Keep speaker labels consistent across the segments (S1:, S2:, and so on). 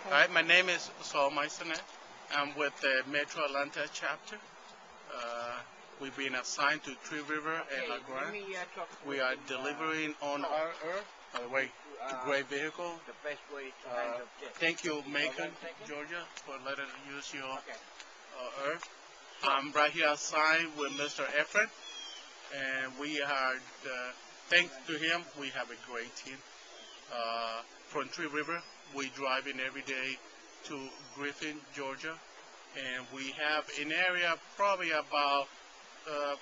S1: All right, my name is Saul Maisonet. I'm with the Metro Atlanta chapter. We've been assigned to Tree River and La Grande. We are delivering on our earth. By the way, a great vehicle. Thank you, Macon, Georgia, for letting us use your earth. I'm right here assigned with Mr. Efren, and we are, thanks to him, we have a great team. From Tree River, we drive in every day to Griffin, Georgia, and we have an area probably about,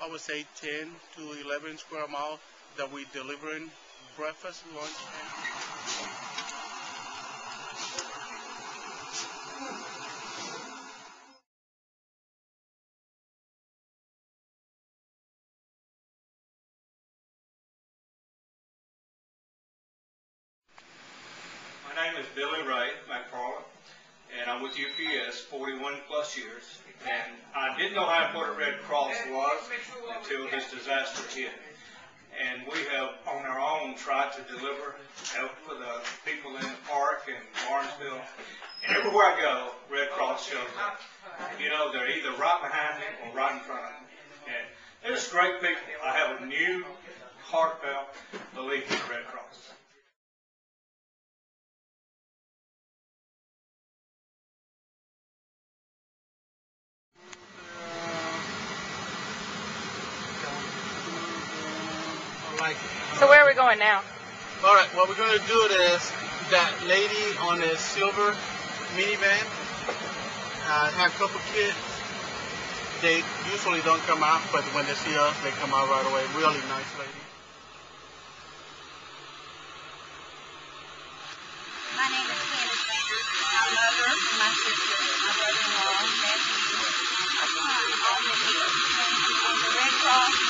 S1: I would say 10 to 11 square miles that we delivering breakfast, lunch,
S2: My name is Billy Ray McFarland, and I'm with UPS 41 plus years, and I didn't know how important Red Cross was until this disaster hit. And we have, on our own, tried to deliver help for the people in the park and Barnesville. And everywhere I go, Red Cross shows up. You know, they're either right behind me or right in front of me. And they're just great people. I have a new, heartfelt belief in the Red Cross.
S3: So where are we going now?
S1: All right, what we're going to do is that lady on the silver minivan had a couple kids. They usually don't come out, but when they see us, they come out right away. Really nice lady.
S4: My name is Candace Baker. My mother, my sister, my brother-in-law, nephew, my son, all live here. And the Red Cross